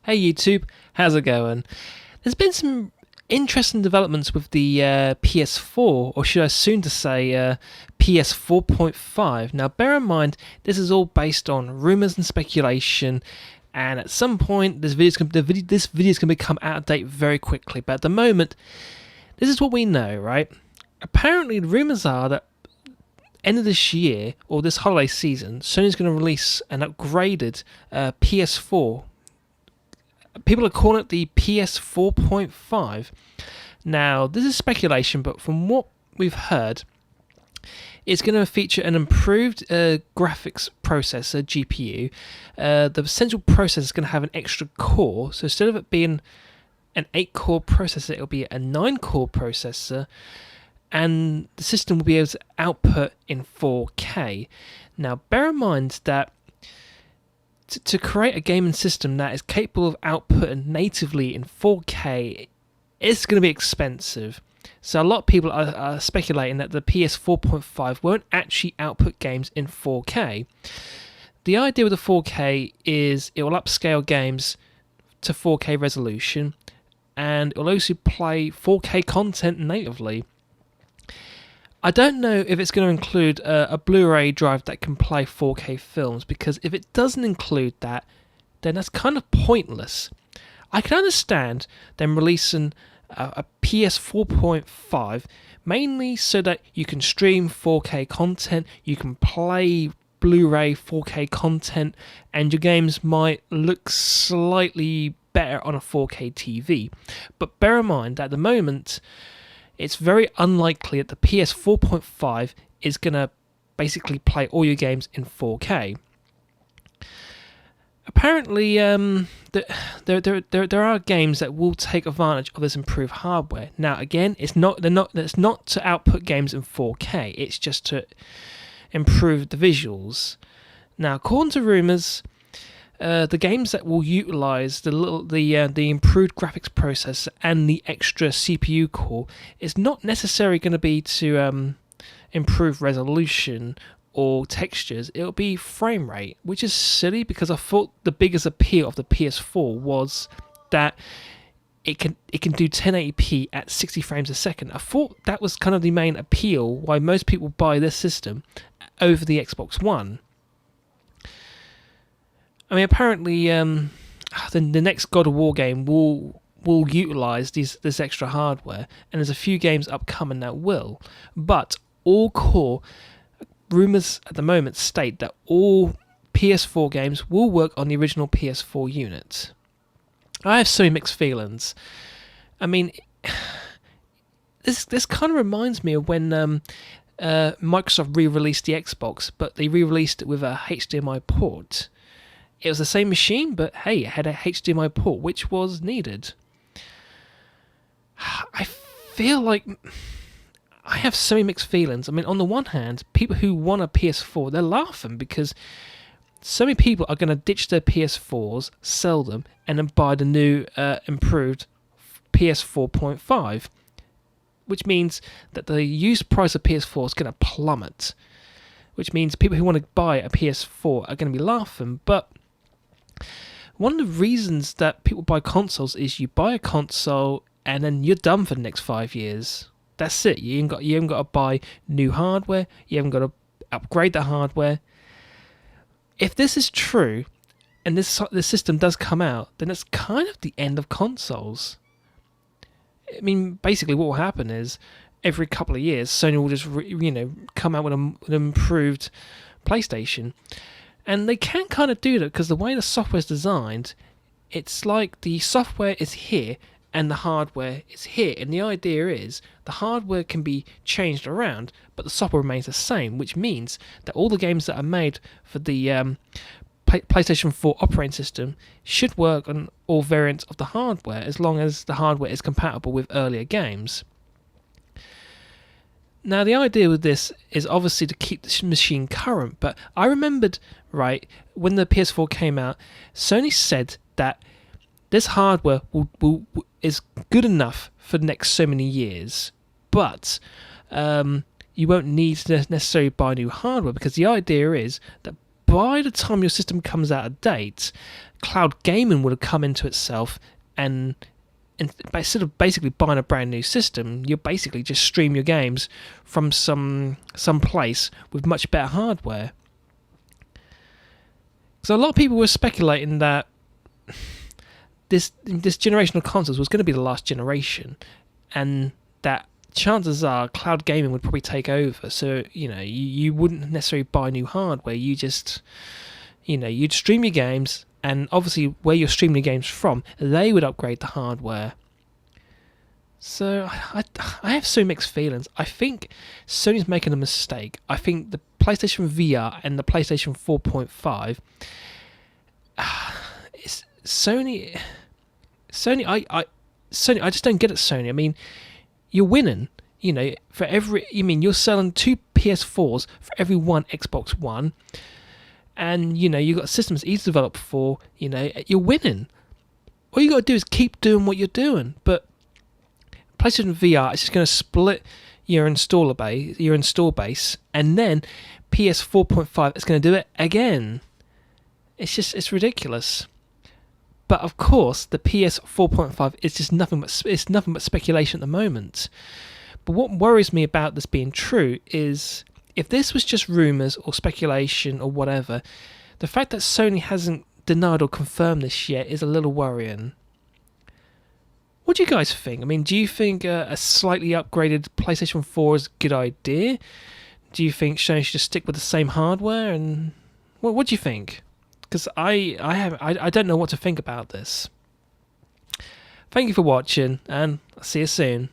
Hey YouTube, how's it going? There's been some interesting developments with the PS4, or should I soon to say PS 4.5. Now, bear in mind, this is all based on rumors and speculation, and at some point, this video is going to become out of date very quickly. But at the moment, this is what we know, right? Apparently, the rumors are that end of this year or this holiday season, Sony's going to release an upgraded PS4. People are calling it the PS 4.5. Now, this is speculation, but from what we've heard, it's going to feature an improved graphics processor, GPU. The central processor is going to have an extra core, so instead of it being an 8-core processor, it'll be a 9-core processor, and the system will be able to output in 4K. Now, bear in mind that to create a gaming system that is capable of outputting natively in 4K, it's going to be expensive. So a lot of people are speculating that the PS 4.5 won't actually output games in 4K. The idea with the 4K is it will upscale games to 4K resolution, and it will also play 4K content natively. I don't know if it's going to include a Blu-ray drive that can play 4K films, because if it doesn't include that, then that's kind of pointless. I can understand them releasing a PS 4.5 mainly so that you can stream 4K content, you can play Blu-ray 4K content, and your games might look slightly better on a 4K TV. But bear in mind that at the moment, it's very unlikely that the PS 4.5 is going to basically play all your games in 4K. Apparently, there are games that will take advantage of this improved hardware. Now, again, it's not to output games in 4K. It's just to improve the visuals. Now, according to rumors, the games that will utilize the improved graphics processor and the extra CPU core is not necessarily going to be to improve resolution or textures. It'll be frame rate, which is silly because I thought the biggest appeal of the PS4 was that it can do 1080p at 60 frames a second. I thought that was kind of the main appeal why most people buy this system over the Xbox One. I mean, apparently, the next God of War game will utilize this extra hardware, and there's a few games upcoming that will. But all core rumors at the moment state that all PS4 games will work on the original PS4 unit. I have so mixed feelings. I mean, this kind of reminds me of when Microsoft re-released the Xbox, but they re-released it with a HDMI port. It was the same machine, but hey, it had a HDMI port, which was needed. I feel like I have so many mixed feelings. I mean, on the one hand, people who want a PS4, they're laughing because so many people are going to ditch their PS4s, sell them, and then buy the new improved PS 4.5, which means that the used price of PS4 is going to plummet, which means people who want to buy a PS4 are going to be laughing. But one of the reasons that people buy consoles is you buy a console and then you're done for the next 5 years. That's it. You haven't got to buy new hardware. You haven't got to upgrade the hardware. If this is true, and this system does come out, then it's kind of the end of consoles. I mean, basically what will happen is every couple of years, Sony will just come out with an improved PlayStation. And they can kind of do that because the way the software is designed, it's like the software is here and the hardware is here. And the idea is the hardware can be changed around, but the software remains the same, which means that all the games that are made for the PlayStation 4 operating system should work on all variants of the hardware as long as the hardware is compatible with earlier games. Now, the idea with this is obviously to keep the machine current, but I remembered, right, when the PS4 came out, Sony said that this hardware is good enough for the next so many years, but you won't need to necessarily buy new hardware because the idea is that by the time your system comes out of date, cloud gaming would have come into itself, and instead of basically buying a brand new system, you basically just stream your games from some place with much better hardware. So a lot of people were speculating that this generation of consoles was going to be the last generation, and that chances are cloud gaming would probably take over. So you wouldn't necessarily buy new hardware. You just you'd stream your games, and obviously where you're streaming your games from, they would upgrade the hardware. So I have so mixed feelings. I think Sony's making a mistake. I think the PlayStation VR and the PlayStation 4.5, Sony. I just don't get it, Sony. I mean, you're winning. You're selling 2 PS4s for every one Xbox One, and you've got systems easy to develop for. You're winning. All you got to do is keep doing what you're doing. But PlayStation VR is just going to split your install base, and then PS 4.5 is going to do it again. It's ridiculous. But of course, the PS 4.5 is just nothing but speculation at the moment. But what worries me about this being true is, if this was just rumours or speculation or whatever, the fact that Sony hasn't denied or confirmed this yet is a little worrying. What do you guys think? I mean, do you think a slightly upgraded PlayStation 4 is a good idea? Do you think Sony should just stick with the same hardware? And what do you think? Because I don't know what to think about this. Thank you for watching, and I'll see you soon.